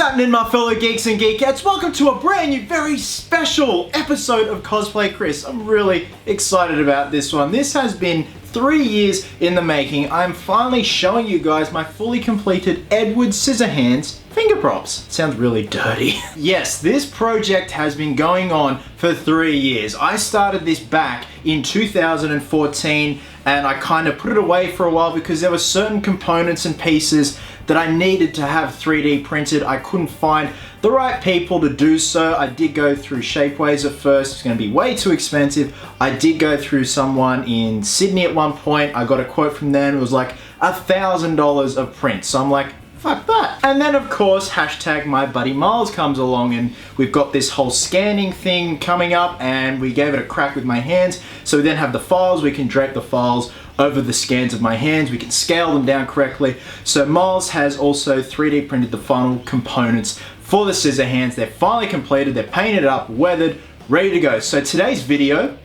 happening, my fellow geeks and geekettes? Welcome to a brand new, very special episode of Cosplay Chris. I'm really excited about this one. This has been 3 years in the making. I'm finally showing you guys my fully completed Edward Scissorhands finger props. Sounds really dirty. Yes, this project has been going on for 3 years. I started this back in 2014 and I kind of put it away for a while because there were certain components and pieces that I needed to have 3D printed. I couldn't find the right people to do so. I did go through Shapeways at first. It's going to be way too expensive. I did go through someone in Sydney at one point. I got a quote from them. It was like $1,000 of print. So I'm like, fuck that. And then of course, hashtag my buddy Miles comes along and we've got this whole scanning thing coming up and we gave it a crack with my hands. So we then have the files, we can drape the files over the scans of my hands, we can scale them down correctly. So Miles has also 3D printed the final components for the Scissorhands. They're finally completed, they're painted up, weathered, ready to go. So today's video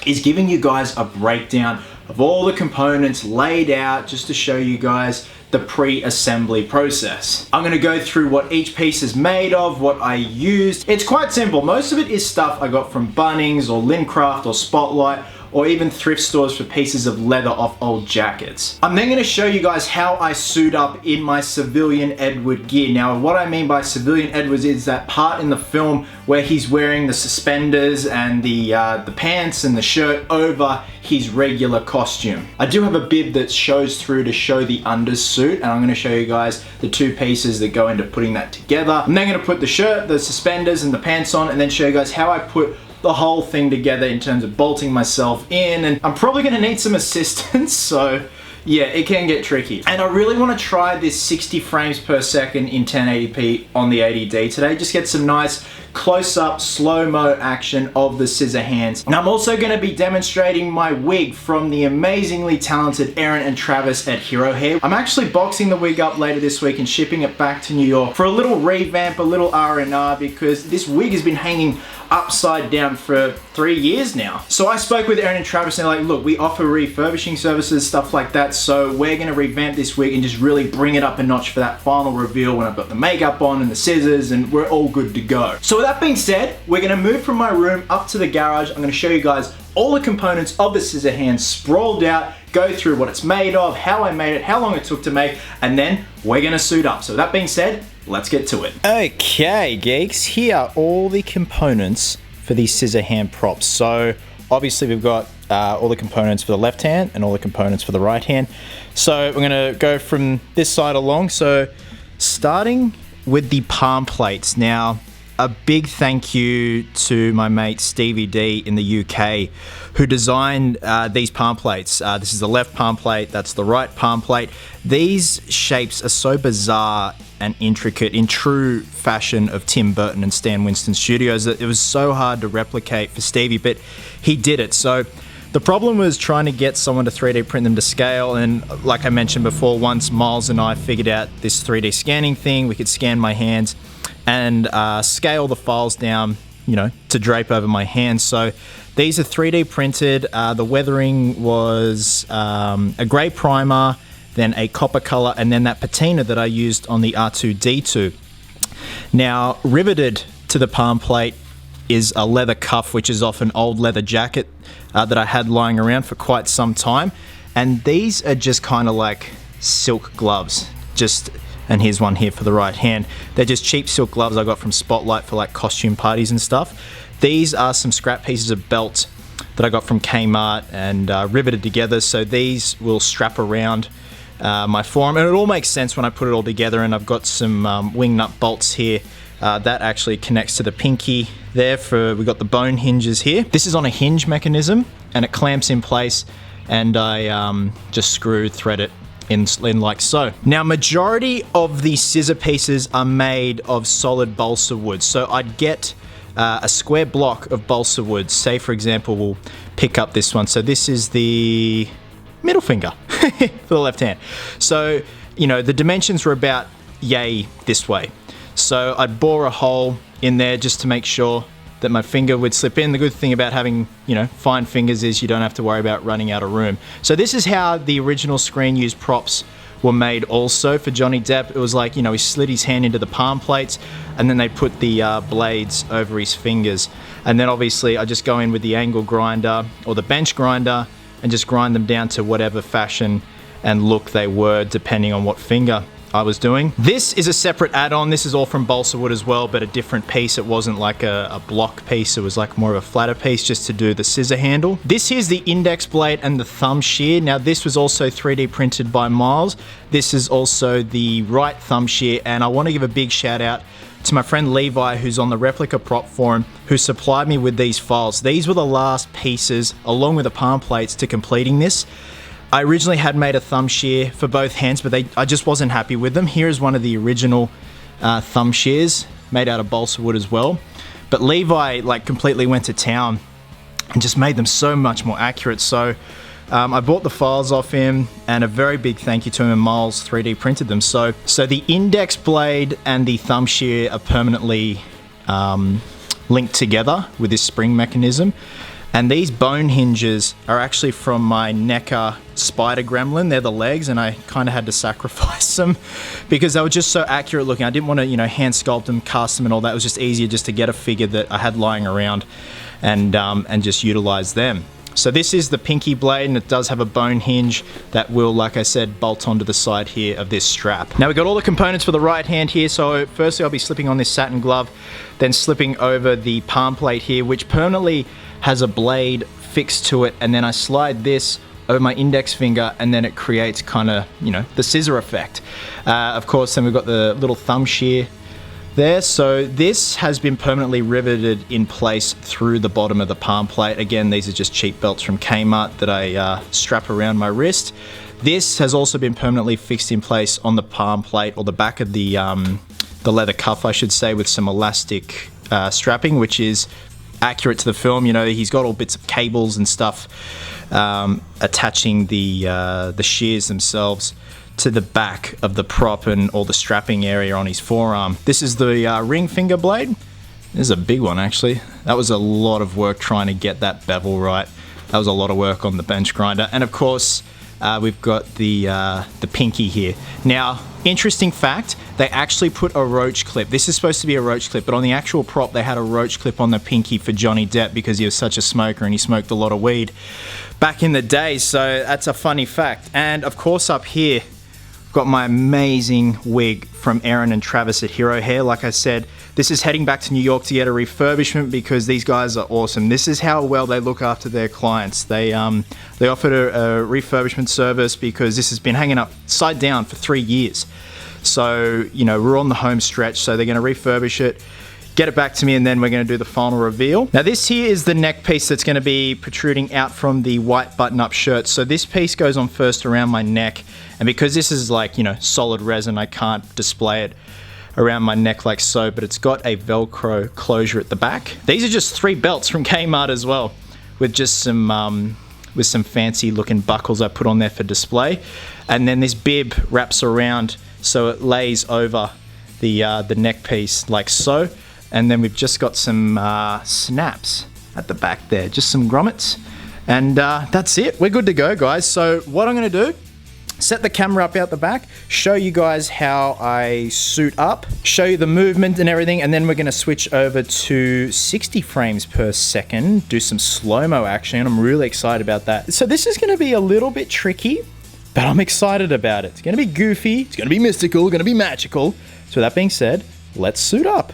is giving you guys a breakdown of all the components laid out just to show you guys the pre-assembly process. I'm gonna go through what each piece is made of, what I used. It's quite simple. Most of it is stuff I got from Bunnings or Lincraft or Spotlight or even thrift stores for pieces of leather off old jackets. I'm then gonna show you guys how I suit up in my civilian Edward gear. Now, what I mean by civilian Edward is that part in the film where he's wearing the suspenders and the pants and the shirt over his regular costume. I do have a bib that shows through to show the undersuit, and I'm gonna show you guys the two pieces that go into putting that together. I'm then gonna put the shirt, the suspenders, and the pants on, and then show you guys how I put the whole thing together in terms of bolting myself in, and I'm probably gonna need some assistance, so yeah, it can get tricky. And I really wanna try this 60 frames per second in 1080p on the 80D today, just get some nice close-up, slow-mo action of the Scissorhands. And I'm also gonna be demonstrating my wig from the amazingly talented Erin and Travis at Hero Hair. I'm actually boxing the wig up later this week and shipping it back to New York for a little revamp, a little R&R, because this wig has been hanging upside down for 3 years now. So I spoke with Erin and Travis and they're like, look, we offer refurbishing services, stuff like that, so we're gonna revamp this wig and just really bring it up a notch for that final reveal when I've got the makeup on and the scissors and we're all good to go. So with that being said, we're gonna move from my room up to the garage. I'm gonna show you guys all the components of the Scissorhands sprawled out, go through what it's made of, how I made it, how long it took to make, and then we're gonna suit up. So with that being said, let's get to it. Okay, geeks, here are all the components for these Scissorhand props. So obviously we've got all the components for the left hand and all the components for the right hand. So we're gonna go from this side along. So starting with the palm plates. Now, a big thank you to my mate Stevie D in the UK who designed these palm plates. This is the left palm plate, that's the right palm plate. These shapes are so bizarre and intricate in true fashion of Tim Burton and Stan Winston Studios that it was so hard to replicate for Stevie, but he did it. So the problem was trying to get someone to 3D print them to scale, and like I mentioned before, once Miles and I figured out this 3D scanning thing, we could scan my hands and scale the files down, you know, to drape over my hands. So these are 3D printed. The weathering was a grey primer, then a copper color, and then that patina that I used on the R2-D2. Now, riveted to the palm plate is a leather cuff, which is off an old leather jacket that I had lying around for quite some time. And these are just kind of like silk gloves. And here's one here for the right hand. They're just cheap silk gloves I got from Spotlight for like costume parties and stuff. These are some scrap pieces of belt that I got from Kmart and riveted together. So these will strap around my forearm, and it all makes sense when I put it all together. And I've got some wing nut bolts here that actually connects to the pinky there. We got the bone hinges here. This is on a hinge mechanism and it clamps in place, and I just thread it in like so. Now, majority of the scissor pieces are made of solid balsa wood. So I'd get a square block of balsa wood. Say for example, we'll pick up this one. So this is the middle finger for the left hand. So, you know, the dimensions were about yay this way. So I'd bore a hole in there just to make sure that my finger would slip in. The good thing about having, you know, fine fingers is you don't have to worry about running out of room. So this is how the original screen used props were made also for Johnny Depp. It was like, you know, he slid his hand into the palm plates and then they put the blades over his fingers. And then obviously I just go in with the angle grinder or the bench grinder and just grind them down to whatever fashion and look they were, depending on what finger I was doing. This is a separate add-on. This is all from balsa wood as well, but a different piece. It wasn't like a block piece. It was like more of a flatter piece just to do the scissor handle. This here's the index blade and the thumb shear. Now this was also 3D printed by Miles. This is also the right thumb shear, and I want to give a big shout out to my friend Levi, who's on the Replica Prop Forum, who supplied me with these files. These were the last pieces, along with the palm plates, to completing this. I originally had made a thumb shear for both hands, but I just wasn't happy with them. Here is one of the original thumb shears, made out of balsa wood as well. But Levi like completely went to town and just made them so much more accurate. So I bought the files off him, and a very big thank you to him, and Miles 3D printed them. So the index blade and the thumb shear are permanently linked together with this spring mechanism. And these bone hinges are actually from my NECA spider gremlin. They're the legs, and I kind of had to sacrifice them because they were just so accurate looking. I didn't want to, you know, hand sculpt them, cast them and all that. It was just easier just to get a figure that I had lying around and just utilize them. So this is the pinky blade, and it does have a bone hinge that will, like I said, bolt onto the side here of this strap. Now we've got all the components for the right hand here. So firstly I'll be slipping on this satin glove, then slipping over the palm plate here, which permanently has a blade fixed to it, and then I slide this over my index finger, and then it creates kind of, you know, the scissor effect. Of course, then we've got the little thumb shear there. So this has been permanently riveted in place through the bottom of the palm plate. Again, these are just cheap belts from Kmart that I strap around my wrist. This has also been permanently fixed in place on the palm plate, or the back of the leather cuff, I should say, with some elastic strapping, which is accurate to the film. You know, he's got all bits of cables and stuff attaching the shears themselves to the back of the prop and all the strapping area on his forearm. This is the ring finger blade. This is a big one, actually. That was a lot of work trying to get that bevel right. That was a lot of work on the bench grinder. And of course, we've got the pinky here. Now, interesting fact, they actually put a roach clip. This is supposed to be a roach clip, but on the actual prop, they had a roach clip on the pinky for Johnny Depp because he was such a smoker and he smoked a lot of weed back in the day. So that's a funny fact. And of course, up here, I've got my amazing wig from Aaron and Travis at Hero Hair. Like I said, this is heading back to New York to get a refurbishment because these guys are awesome. This is how well they look after their clients. They offered a refurbishment service because this has been hanging upside down for 3 years. So, you know, we're on the home stretch, so they're going to refurbish it, get it back to me, and then we're going to do the final reveal. Now this here is the neck piece that's going to be protruding out from the white button-up shirt. So this piece goes on first around my neck, and because this is like, you know, solid resin, I can't display it around my neck like so, but it's got a Velcro closure at the back. These are just 3 belts from Kmart as well, with just some fancy looking buckles I put on there for display. And then this bib wraps around so it lays over the neck piece like so. And then we've just got some snaps at the back there, just some grommets. And that's it, we're good to go, guys. So what I'm gonna do, set the camera up out the back, show you guys how I suit up, show you the movement and everything, and then we're gonna switch over to 60 frames per second, do some slow-mo action. I'm really excited about that. So this is gonna be a little bit tricky, but I'm excited about it. It's gonna be goofy, it's gonna be mystical, gonna be magical. So with that being said, let's suit up.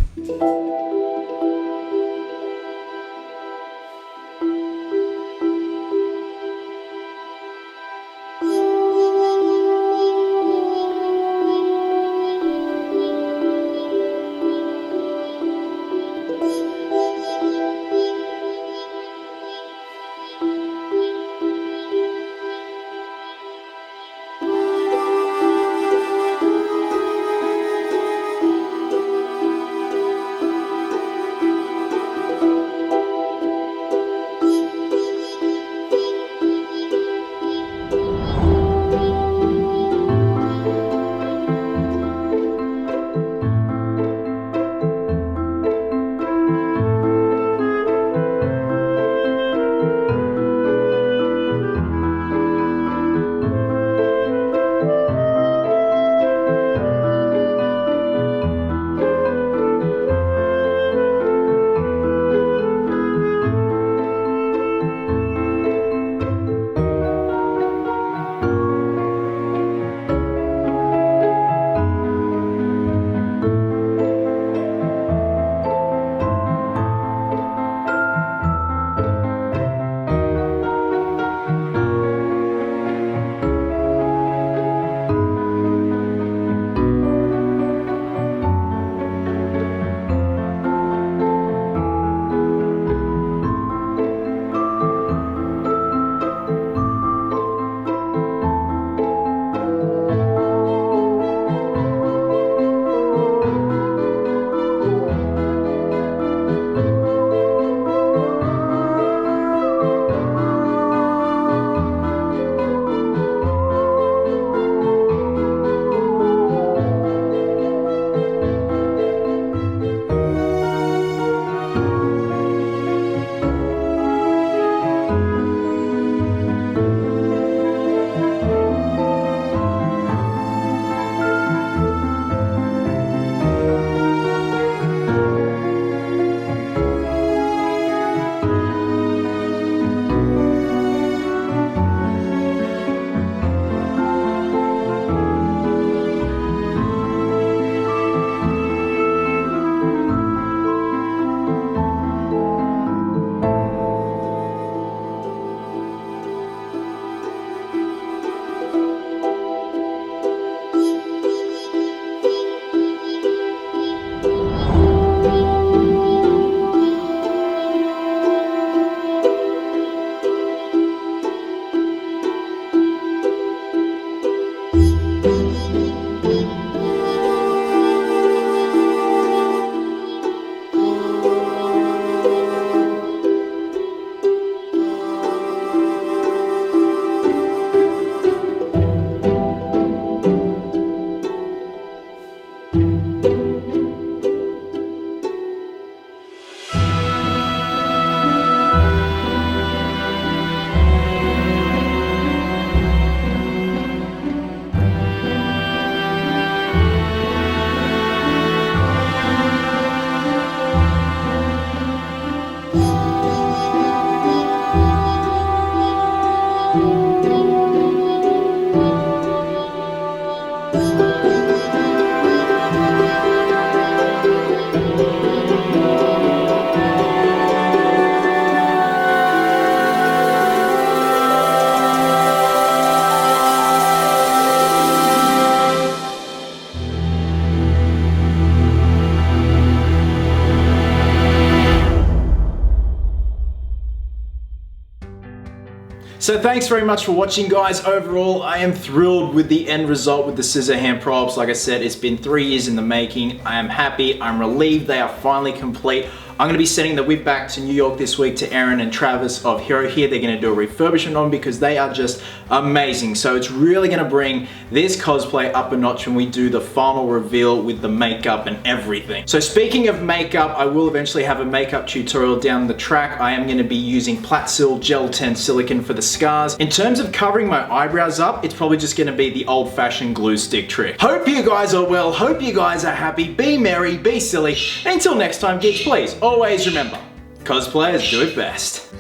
So thanks very much for watching, guys. Overall, I am thrilled with the end result with the Scissorhand props. Like I said, it's been 3 years in the making. I am happy, I'm relieved they are finally complete. I'm gonna be sending the whip back to New York this week to Aaron and Travis of Hero Here. They're gonna do a refurbishment on because they are just amazing. So it's really gonna bring this cosplay up a notch when we do the final reveal with the makeup and everything. So speaking of makeup, I will eventually have a makeup tutorial down the track. I am gonna be using Platsil Gel 10 Silicone for the scars. In terms of covering my eyebrows up, it's probably just gonna be the old-fashioned glue stick trick. Hope you guys are well, hope you guys are happy, be merry, be silly. Until next time, geeks, please, always remember, cosplayers do it best.